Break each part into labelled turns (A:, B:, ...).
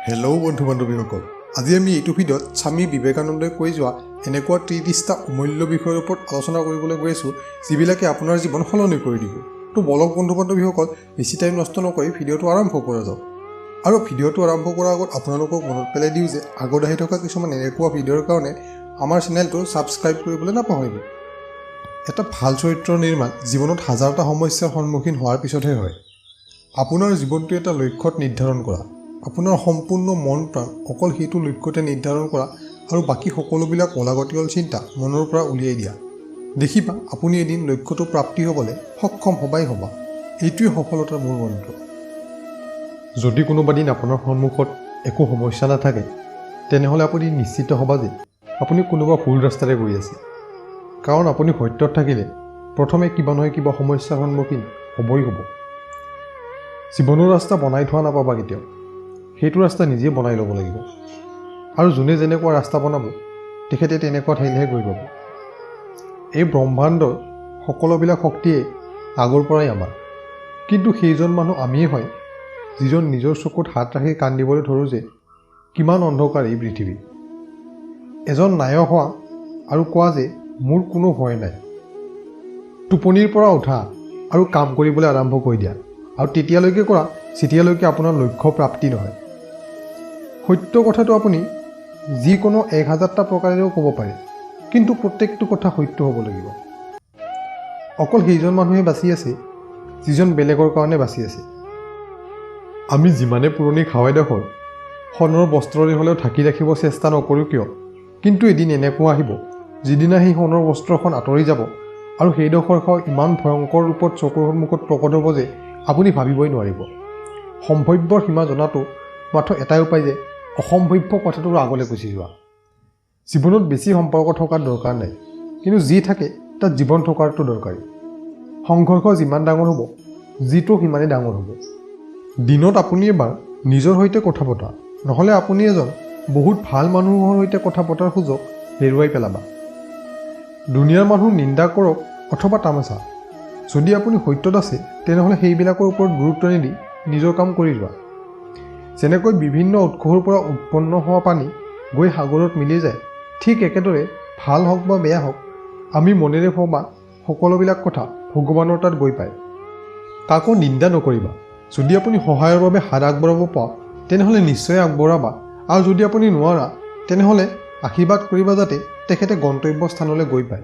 A: Hello' বন্ধু বান্ধৱীসকল, আজি আমি এইটো ভিডিঅ'ত স্বামী বিবেকানন্দই কৈ যোৱা এনেকুৱা 30টা অমূল্য বিষয়ৰ ওপৰত আলোচনা কৰিবলৈ গৈ আছোঁ যিবিলাকে আপোনাৰ জীৱন সলনি কৰি দিব। তো বলক বন্ধু বান্ধৱীসকল, বেছি টাইম নষ্ট নকৰি ভিডিঅ'টো আৰম্ভ কৰা যাওক। আৰু ভিডিঅ'টো আৰম্ভ কৰাৰ আগত আপোনালোকক মনত পেলাই দিওঁ যে আগত আহি থকা কিছুমান এনেকুৱা ভিডিঅ'ৰ কাৰণে আমাৰ চেনেলটো ছাবস্ক্ৰাইব কৰিবলৈ নাপাহৰিব। এটা ভাল চৰিত্ৰৰ নিৰ্মাণ জীৱনত হাজাৰটা সমস্যাৰ সন্মুখীন হোৱাৰ পিছতহে হয়। আপোনাৰ জীৱনটো এটা লক্ষ্যত নিৰ্ধাৰণ কৰা, আপোনাৰ সম্পূৰ্ণ মন প্ৰাণ অকল সেইটো লক্ষ্যতে নিৰ্ধাৰণ কৰা আৰু বাকী সকলোবিলাক অলাগতিয়াল চিন্তা মনৰ পৰা উলিয়াই দিয়া। দেখিবা আপুনি এদিন লক্ষ্যটো প্ৰাপ্তি হ'বলৈ সক্ষম হবাই হ'বা। এইটোৱে সফলতাৰ মূল মন্ত্ৰ। যদি কোনোবা দিন আপোনাৰ সন্মুখত একো সমস্যা নাথাকে, তেনেহ'লে আপুনি নিশ্চিত হ'বা যে আপুনি কোনোবা ভুল ৰাস্তাৰে গৈ আছে। কাৰণ আপুনি সত্যত থাকিলে প্ৰথমে কিবা নহয় কিবা সমস্যাৰ সন্মুখীন হ'বই হ'ব। জীৱনৰ ৰাস্তা বনাই থোৱা নাপাবা কেতিয়াও, সেইটো ৰাস্তা নিজে বনাই ল'ব লাগিব। আৰু যোনে যেনেকুৱা ৰাস্তা বনাব তেখেতে তেনেকুৱা ঠাইলৈহে গৈ পাব। এই ব্ৰহ্মাণ্ডৰ সকলোবিলাক শক্তিয়ে আগৰ পৰাই আমাৰ, কিন্তু সেইজন মানুহ আমিয়ে হয় যিজন নিজৰ চকুত হাত ৰাখি কান্দিবলৈ ধৰোঁ যে কিমান অন্ধকাৰ এই পৃথিৱী। এজন নায়ক হোৱা আৰু কোৱা যে মোৰ কোনো ভয় নাই। টোপনিৰ পৰা উঠা আৰু কাম কৰিবলৈ আৰম্ভ কৰি দিয়া, আৰু তেতিয়ালৈকে কৰা যেতিয়ালৈকে আপোনাৰ লক্ষ্য প্ৰাপ্তি নহয়। সত্য কথাটো আপুনি যিকোনো 1000টা প্ৰকাৰেও ক'ব পাৰে, কিন্তু প্ৰত্যেকটো কথা সত্য হ'ব লাগিব। অকল সেইজন মানুহে বাচি আছে যিজন বেলেগৰ কাৰণে বাচি আছে। আমি যিমানে পুৰণি খাৱাই ডোখৰ সোণৰ বস্ত্ৰৰে হ'লেও ঢাকি ৰাখিব চেষ্টা নকৰোঁ কিয়, কিন্তু এদিন এনেকুৱা আহিব যিদিনা সেই সোণৰ বস্ত্ৰখন আঁতৰি যাব আৰু সেইডোখৰ খাও ইমান ভয়ংকৰ ৰূপত চকুৰ সন্মুখত প্ৰকট হ'ব যে আপুনি ভাবিবই নোৱাৰিব। সম্ভাৱ্যৰ সীমা জনাটো মাত্ৰ এটাই উপায় যে অসম্ভাৱ্য কথাটোৰ আগলৈ গুচি যোৱা। জীৱনত বেছি সম্পৰ্ক থকাৰ দৰকাৰ নাই, কিন্তু যি থাকে তাত জীৱন থকাৰটো দৰকাৰী। সংঘৰ্ষ যিমান ডাঙৰ হ'ব যিটো সিমানেই ডাঙৰ হ'ব। দিনত আপুনি এবাৰ নিজৰ সৈতে কথা পতা, নহ'লে আপুনি এজন বহুত ভাল মানুহৰ সৈতে কথা পতাৰ সুযোগ হেৰুৱাই পেলাবা। দুনিয়াৰ মানুহ নিন্দা কৰক অথবা তামাচা, যদি আপুনি সত্যত আছে তেনেহ'লে সেইবিলাকৰ ওপৰত গুৰুত্ব নিদি নিজৰ কাম কৰি যোৱা। যেনেকৈ বিভিন্ন উৎসৰ পৰা উৎপন্ন হোৱা পানী গৈ সাগৰত মিলি যায়, ঠিক একেদৰে ভাল হওক বা বেয়া হওক আমি মনেৰে ভবা সকলোবিলাক কথা ভগৱানৰ তাত গৈ পায়। কাকো নিন্দা নকৰিবা। যদি আপুনি সহায়ৰ বাবে হাত আগবঢ়াব পাওঁ তেনেহ'লে নিশ্চয় আগবঢ়াবা, আৰু যদি আপুনি নোৱাৰা তেনেহ'লে আশীৰ্বাদ কৰিবা যাতে তেখেতে গন্তব্য স্থানলৈ গৈ পায়।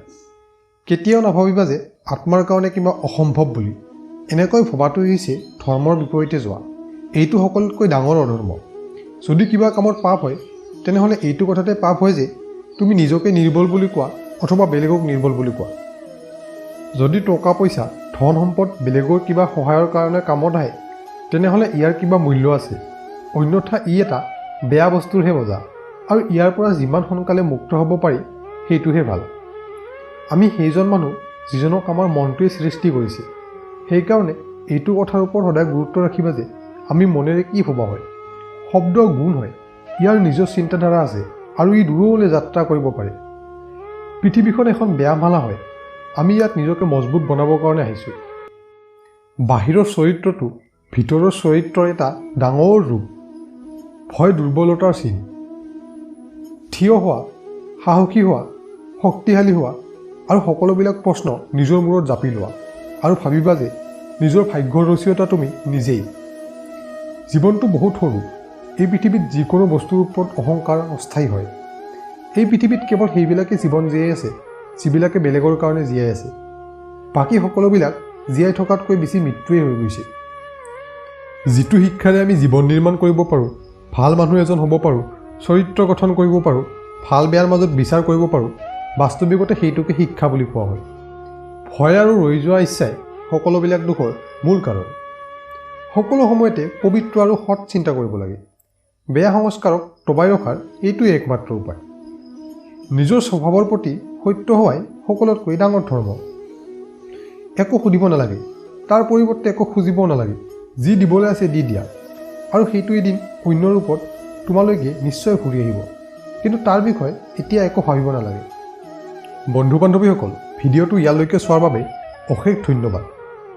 A: কেতিয়াও নাভাবিবা যে আত্মাৰ কাৰণে কিবা অসম্ভৱ বুলি। এনেকৈ ভবাটো হৈছে ধৰ্মৰ বিপৰীতে যোৱা। এইটো সকলোতকৈ ডাঙৰ অধৰ্ম। যদি কিবা কামত পাপ হয় তেনেহ'লে এইটো কথাতে পাপ হয় যে তুমি নিজকে নিৰ্বল বুলি কোৱা অথবা বেলেগক নিৰ্বল বুলি কোৱা। যদি টকা পইচা ধন সম্পদ বেলেগৰ কিবা সহায়ৰ কাৰণে কামত আহে তেনেহ'লে ইয়াৰ কিবা মূল্য আছে, অন্যথা ই এটা বেয়া বস্তুৰহে বজা, আৰু ইয়াৰ পৰা যিমান সোনকালে মুক্ত হ'ব পাৰি সেইটোহে ভাল। আমি সেইজন মানুহ যিজনক আমাৰ মনটোৱে সৃষ্টি কৰিছে। সেইকাৰণে এইটো কথাৰ ওপৰত সদায় গুৰুত্ব ৰাখিবা যে আমি মনেৰে কি ভবা হয়। শব্দ গুণ হয়, ইয়াৰ নিজৰ চিন্তাধাৰা আছে আৰু ই দূৰলৈ যাত্ৰা কৰিব পাৰে। পৃথিৱীখন এখন ব্যায়ামশালা হয়, আমি ইয়াত নিজকে মজবুত বনাবৰ কাৰণে আহিছোঁ। বাহিৰৰ চৰিত্ৰটো ভিতৰৰ চৰিত্ৰৰ এটা ডাঙৰ ৰূপ। ভয় দুৰ্বলতাৰ চিন। থিয় হোৱা, সাহসী হোৱা, শক্তিশালী হোৱা আৰু সকলোবিলাক প্ৰশ্ন নিজৰ মূৰত জাপি লোৱা, আৰু ভাবিবা যে নিজৰ ভাগ্যৰ ৰচয়িতা তুমি নিজেই। জীৱনটো বহুত সৰু। এই পৃথিৱীত যিকোনো বস্তুৰ ওপৰত অহংকাৰ অস্থায়ী হয়। এই পৃথিৱীত কেৱল সেইবিলাকে জীৱন জীয়াই আছে যিবিলাকে বেলেগৰ কাৰণে জীয়াই আছে। বাকী সকলোবিলাক জীয়াই থকাতকৈ বেছি মৃত্যুৱেই হৈ গৈছে। যিটো শিক্ষাৰে আমি জীৱন নিৰ্মাণ কৰিব পাৰোঁ, ভাল মানুহ এজন হ'ব পাৰোঁ, চৰিত্ৰ গঠন কৰিব পাৰোঁ, ভাল বেয়াৰ মাজত বিচাৰ কৰিব পাৰোঁ, বাস্তৱিকতে সেইটোকে শিক্ষা বুলি কোৱা হয়। ভয় আৰু ৰৈ যোৱা ইচ্ছাই সকলোবিলাক দুখৰ মূল কাৰণ। সকলো সময়তে পবিত্ৰ আৰু সৎ চিন্তা কৰিব লাগে। বেয়া সংস্কাৰক দবাই ৰখাৰ এইটোৱে একমাত্ৰ উপায়। নিজৰ স্বভাৱৰ প্ৰতি সত্য হোৱাই সকলোতকৈ ডাঙৰ ধৰ্ম। একো সুধিব নালাগে, তাৰ পৰিৱৰ্তে একো খুজিবও নালাগে। যি দিবলৈ আছে দি দিয়া, আৰু সেইটো এদিন অন্য ৰূপত তোমালৈকে নিশ্চয় ঘূৰি আহিব। কিন্তু তাৰ বিষয়ে এতিয়া একো ভাবিব নালাগে। বন্ধু বান্ধৱীসকল, ভিডিঅ'টো ইয়ালৈকে চোৱাৰ বাবে অশেষ ধন্যবাদ।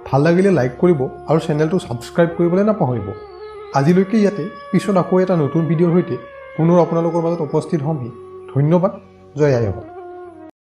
A: ভাল লাগিলে লাইক কৰিব আৰু চেনেলটো ছাবস্ক্ৰাইব কৰিবলৈ নাপাহৰিব। আজিলৈকে ইয়াতে পিছত আকৌ এটা নতুন ভিডিঅ'ৰ সৈতে পুনৰ আপোনালোকৰ মাজত উপস্থিত হ'মহি। ধন্যবাদ। জয় আই অসম।